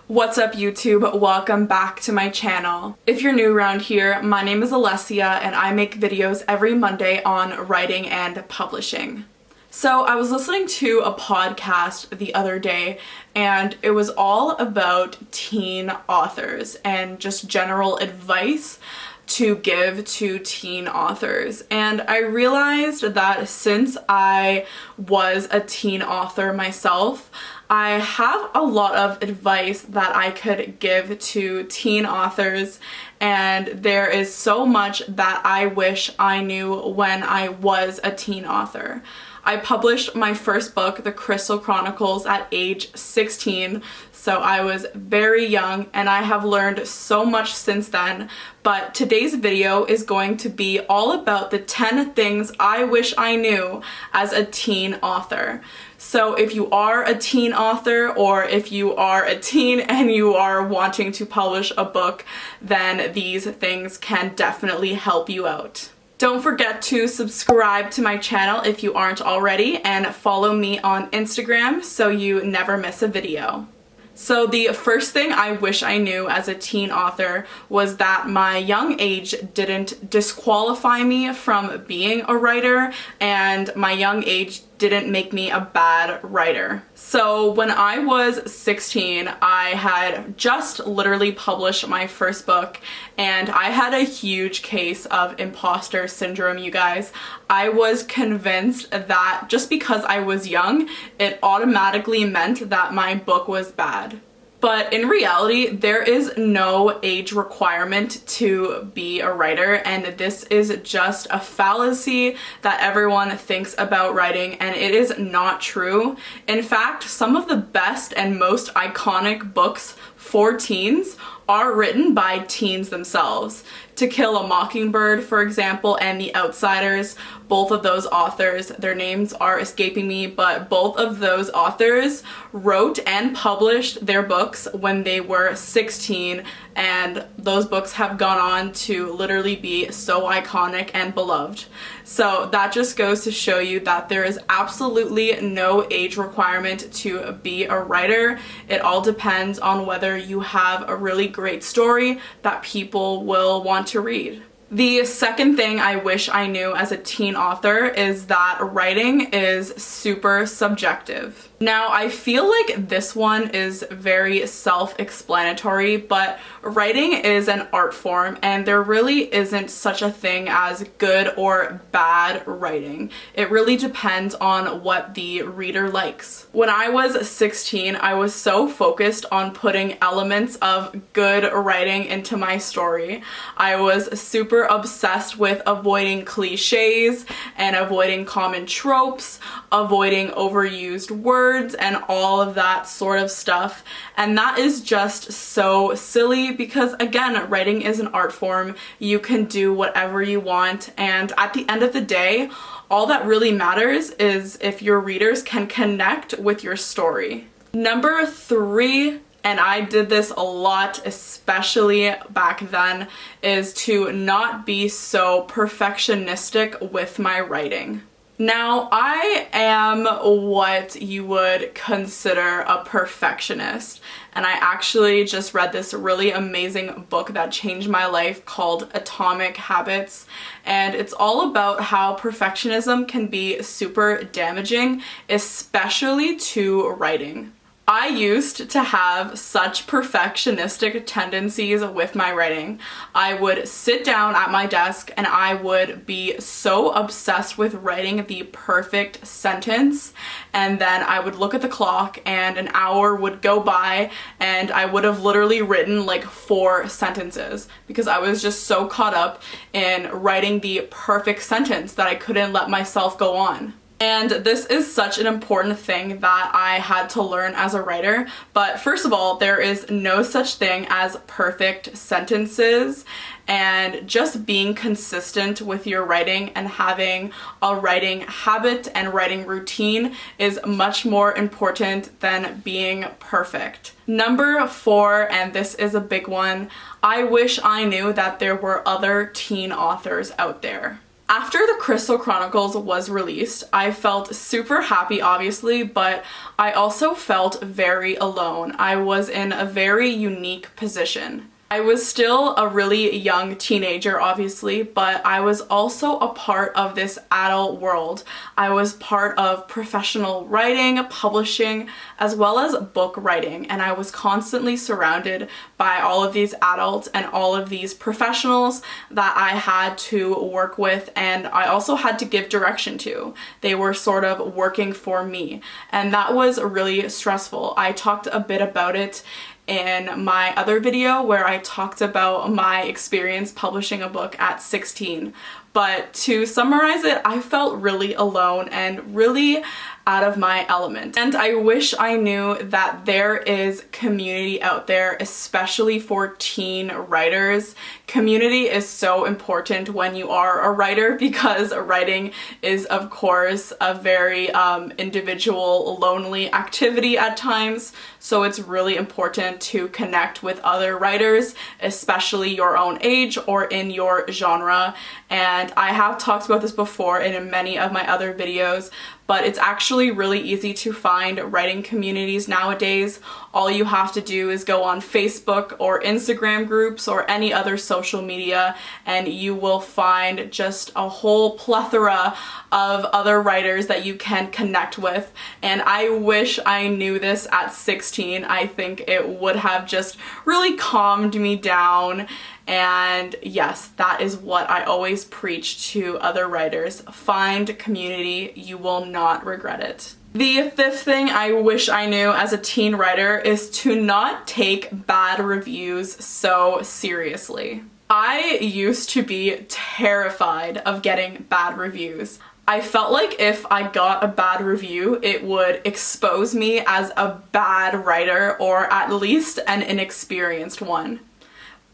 What's up YouTube? Welcome back to my channel. If you're new around here, my name is Alessia and I make videos every Monday on writing and publishing. So I was listening to a podcast the other day and it was all about teen authors and just general advice to give to teen authors. And I realized that since I was a teen author myself, I have a lot of advice that I could give to teen authors, and there is so much that I wish I knew when I was a teen author. I published my first book, The Crystal Chronicles, at age 16, so I was very young and I have learned so much since then. But today's video is going to be all about the 10 things I wish I knew as a teen author. So if you are a teen author, or if you are a teen and you are wanting to publish a book, then these things can definitely help you out. Don't forget to subscribe to my channel if you aren't already, and follow me on Instagram so you never miss a video. So the first thing I wish I knew as a teen author was that my young age didn't disqualify me from being a writer, and my young age didn't make me a bad writer. So when I was 16, I had just literally published my first book and I had a huge case of imposter syndrome, you guys. I was convinced that just because I was young, it automatically meant that my book was bad. But in reality, there is no age requirement to be a writer, and this is just a fallacy that everyone thinks about writing, and it is not true. In fact, some of the best and most iconic books for teens are written by teens themselves. To Kill a Mockingbird, for example, and The Outsiders, both of those authors, their names are escaping me, but both of those authors wrote and published their books when they were 16, and those books have gone on to literally be so iconic and beloved. So that just goes to show you that there is absolutely no age requirement to be a writer. It all depends on whether you have a really great story that people will want to read. The second thing I wish I knew as a teen author is that writing is super subjective. Now, I feel like this one is very self-explanatory, but writing is an art form and there really isn't such a thing as good or bad writing. It really depends on what the reader likes. When I was 16, I was so focused on putting elements of good writing into my story. I was super obsessed with avoiding cliches and avoiding common tropes, avoiding overused words, and all of that sort of stuff. And that is just so silly because, again, writing is an art form. You can do whatever you want, and at the end of the day, all that really matters is if your readers can connect with your story. Number 3, and I did this a lot, especially back then, is to not be so perfectionistic with my writing. Now, I am what you would consider a perfectionist, and I actually just read this really amazing book that changed my life called Atomic Habits, and it's all about how perfectionism can be super damaging, especially to writing. I used to have such perfectionistic tendencies with my writing. I would sit down at my desk and I would be so obsessed with writing the perfect sentence, and then I would look at the clock and an hour would go by and I would have literally written like 4 sentences because I was just so caught up in writing the perfect sentence that I couldn't let myself go on. And this is such an important thing that I had to learn as a writer. But first of all, there is no such thing as perfect sentences, and just being consistent with your writing and having a writing habit and writing routine is much more important than being perfect. Number 4, and this is a big one, I wish I knew that there were other teen authors out there. After the Crystal Chronicles was released, I felt super happy, obviously, but I also felt very alone. I was in a very unique position. I was still a really young teenager, obviously, but I was also a part of this adult world. I was part of professional writing, publishing, as well as book writing, and I was constantly surrounded by all of these adults and all of these professionals that I had to work with, and I also had to give direction to. They were sort of working for me, and that was really stressful. I talked a bit about it in my other video where I talked about my experience publishing a book at 16. But to summarize it, I felt really alone and really out of my element. And I wish I knew that there is community out there, especially for teen writers. Community is so important when you are a writer, because writing is, of course, a very individual, lonely activity at times. So it's really important to connect with other writers, especially your own age or in your genre. And I have talked about this before in many of my other videos, but it's actually really easy to find writing communities nowadays. All you have to do is go on Facebook or Instagram groups or any other social media, and you will find just a whole plethora of other writers that you can connect with. And I wish I knew this at 16. I think it would have just really calmed me down. And yes, that is what I always preach to other writers. Find community, you will not regret it. The fifth thing I wish I knew as a teen writer is to not take bad reviews so seriously. I used to be terrified of getting bad reviews. I felt like if I got a bad review, it would expose me as a bad writer, or at least an inexperienced one.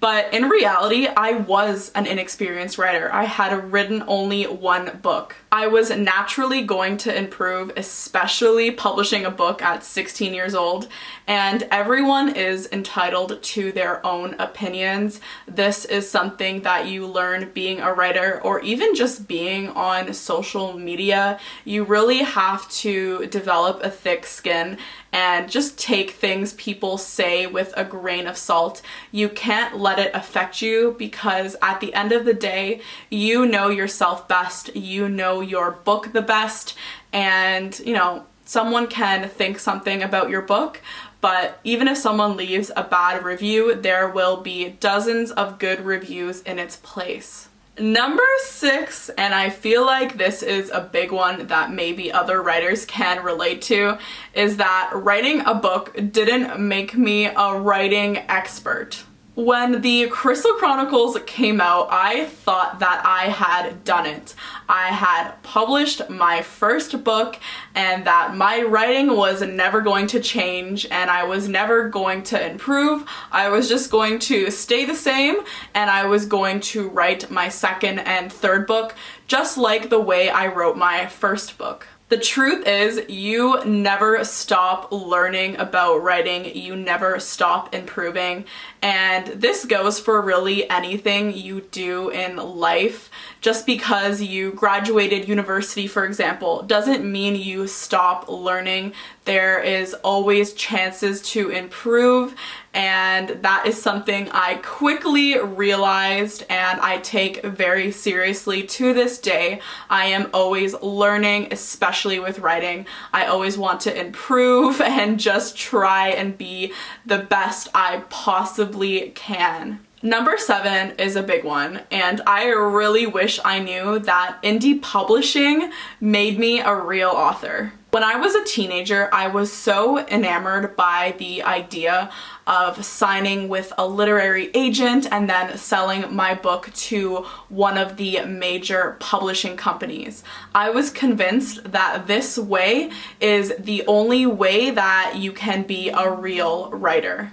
But in reality, I was an inexperienced writer. I had written only one book. I was naturally going to improve, especially publishing a book at 16 years old, and everyone is entitled to their own opinions. This is something that you learn being a writer, or even just being on social media. You really have to develop a thick skin and just take things people say with a grain of salt. You can't let it affect you, because at the end of the day, you know yourself best, you know your book the best, and you know, someone can think something about your book, but even if someone leaves a bad review, there will be dozens of good reviews in its place. Number 6, and I feel like this is a big one that maybe other writers can relate to, is that writing a book didn't make me a writing expert. When the Crystal Chronicles came out, I thought that I had done it. I had published my first book, and that my writing was never going to change, and I was never going to improve. I was just going to stay the same, and I was going to write my second and third book just like the way I wrote my first book. The truth is, you never stop learning about writing, you never stop improving, and this goes for really anything you do in life. Just because you graduated university, for example, doesn't mean you stop learning. There is always chances to improve, and that is something I quickly realized and I take very seriously to this day. I am always learning, especially with writing. I always want to improve and just try and be the best I possibly can. Number 7 is a big one, and I really wish I knew that indie publishing made me a real author. When I was a teenager, I was so enamored by the idea of signing with a literary agent and then selling my book to one of the major publishing companies. I was convinced that this way is the only way that you can be a real writer.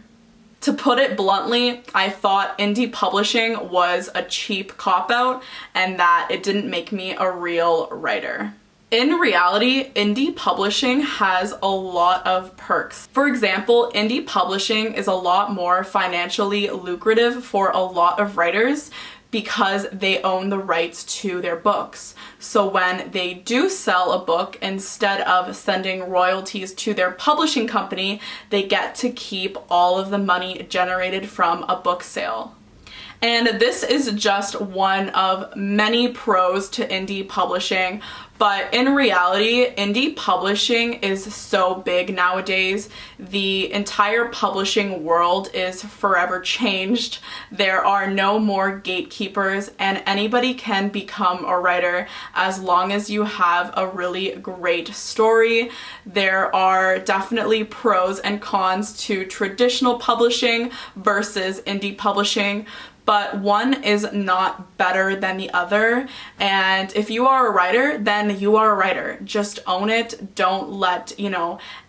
To put it bluntly, I thought indie publishing was a cheap cop-out and that it didn't make me a real writer. In reality, indie publishing has a lot of perks. For example, indie publishing is a lot more financially lucrative for a lot of writers because they own the rights to their books. So when they do sell a book, instead of sending royalties to their publishing company, they get to keep all of the money generated from a book sale. And this is just one of many pros to indie publishing, but in reality, indie publishing is so big nowadays. The entire publishing world is forever changed. There are no more gatekeepers, and anybody can become a writer as long as you have a really great story. There are definitely pros and cons to traditional publishing versus indie publishing, but one is not better than the other. And if you are a writer, then you are a writer. Just own it. Don't let,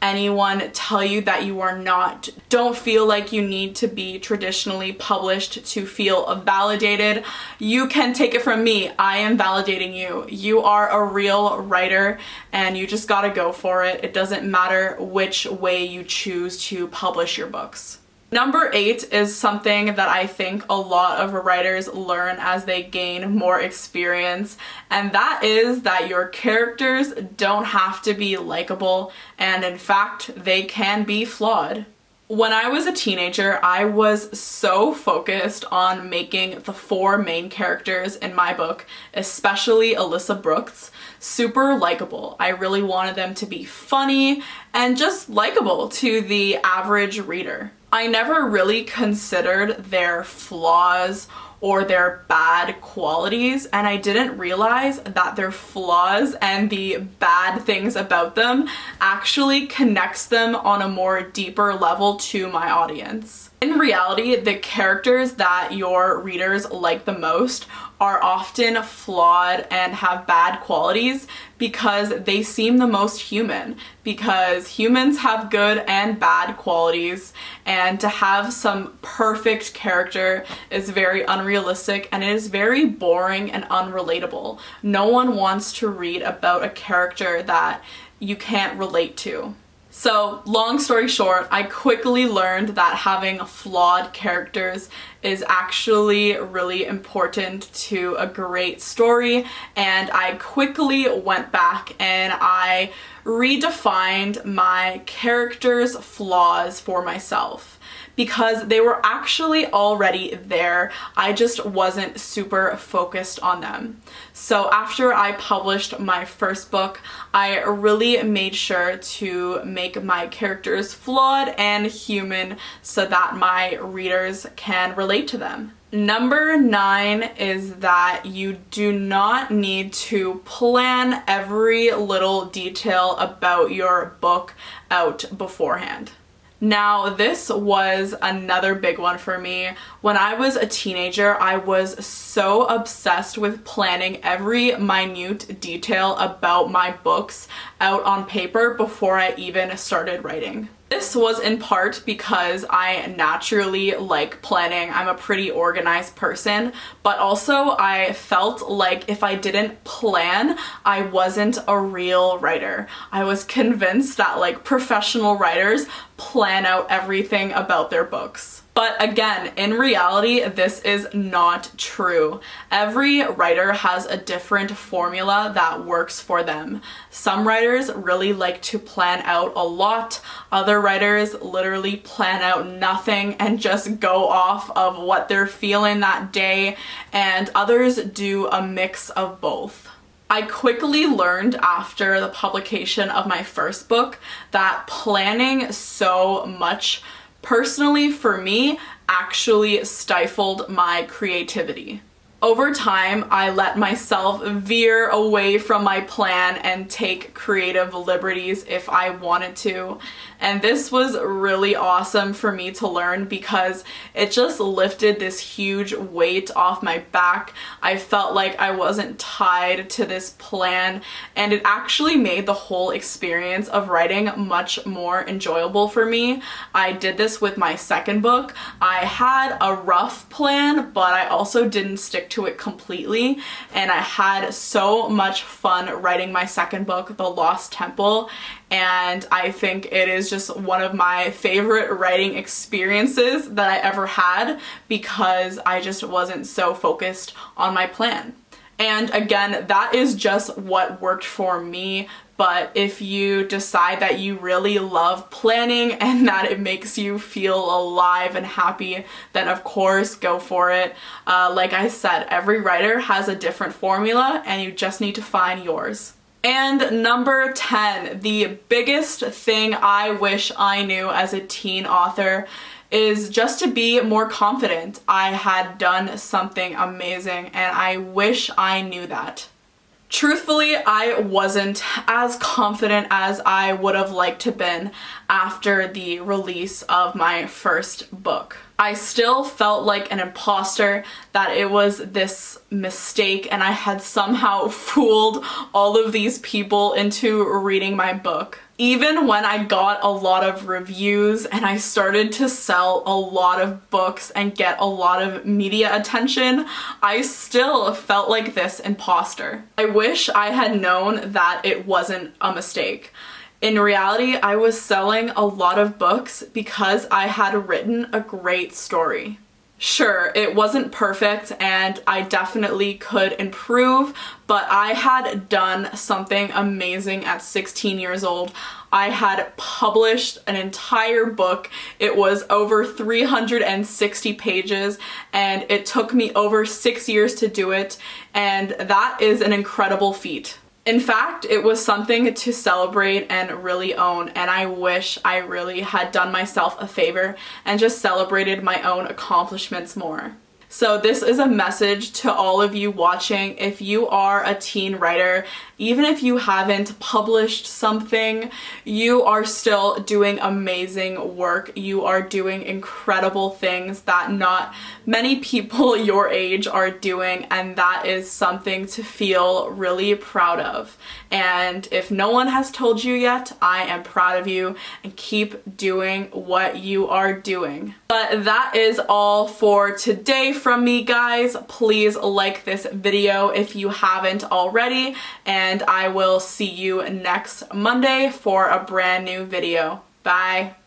anyone tell you that you are not. Don't feel like you need to be traditionally published to feel validated. You can take it from me. I am validating you. You are a real writer and you just gotta go for it. It doesn't matter which way you choose to publish your books. Number 8 is something that I think a lot of writers learn as they gain more experience, and that is that your characters don't have to be likable, and in fact, they can be flawed. When I was a teenager, I was so focused on making the 4 main characters in my book, especially Alyssa Brooks, super likable. I really wanted them to be funny and just likable to the average reader. I never really considered their flaws or their bad qualities, and I didn't realize that their flaws and the bad things about them actually connects them on a more deeper level to my audience. In reality, the characters that your readers like the most are often flawed and have bad qualities because they seem the most human, because humans have good and bad qualities, and to have some perfect character is very unrealistic and it is very boring and unrelatable. No one wants to read about a character that you can't relate to. So, long story short, I quickly learned that having flawed characters is actually really important to a great story, and I quickly went back and I redefined my characters' flaws for myself, because they were actually already there. I just wasn't super focused on them. So after I published my first book, I really made sure to make my characters flawed and human so that my readers can relate to them. Number 9 is that you do not need to plan every little detail about your book out beforehand. Now, this was another big one for me. When I was a teenager, I was so obsessed with planning every minute detail about my books out on paper before I even started writing. This was in part because I naturally like planning. I'm a pretty organized person, but also I felt like if I didn't plan, I wasn't a real writer. I was convinced that professional writers plan out everything about their books. But again, in reality, this is not true. Every writer has a different formula that works for them. Some writers really like to plan out a lot. Other writers literally plan out nothing and just go off of what they're feeling that day, and others do a mix of both. I quickly learned after the publication of my first book that planning so much, personally for me, actually stifled my creativity. Over time, I let myself veer away from my plan and take creative liberties if I wanted to. And this was really awesome for me to learn because it just lifted this huge weight off my back. I felt like I wasn't tied to this plan, and it actually made the whole experience of writing much more enjoyable for me. I did this with my second book. I had a rough plan, but I also didn't stick stick to it completely, and I had so much fun writing my second book, The Lost Temple, and I think it is just one of my favorite writing experiences that I ever had because I just wasn't so focused on my plan. And again, that is just what worked for me. But if you decide that you really love planning and that it makes you feel alive and happy, then of course go for it. Like I said, every writer has a different formula and you just need to find yours. And number 10, the biggest thing I wish I knew as a teen author is just to be more confident. I had done something amazing and I wish I knew that. Truthfully, I wasn't as confident as I would have liked to been after the release of my first book. I still felt like an imposter, that it was this mistake and I had somehow fooled all of these people into reading my book. Even when I got a lot of reviews and I started to sell a lot of books and get a lot of media attention, I still felt like this imposter. I wish I had known that it wasn't a mistake. In reality, I was selling a lot of books because I had written a great story. Sure, it wasn't perfect and I definitely could improve, but I had done something amazing at 16 years old. I had published an entire book. It was over 360 pages and it took me over 6 years to do it, and that is an incredible feat. In fact, it was something to celebrate and really own, and I wish I really had done myself a favor and just celebrated my own accomplishments more. So this is a message to all of you watching. If you are a teen writer, even if you haven't published something, you are still doing amazing work. You are doing incredible things that not many people your age are doing, and that is something to feel really proud of. And if no one has told you yet, I am proud of you, and keep doing what you are doing. But that is all for today from me, guys. Please like this video if you haven't already, and I will see you next Monday for a brand new video. Bye!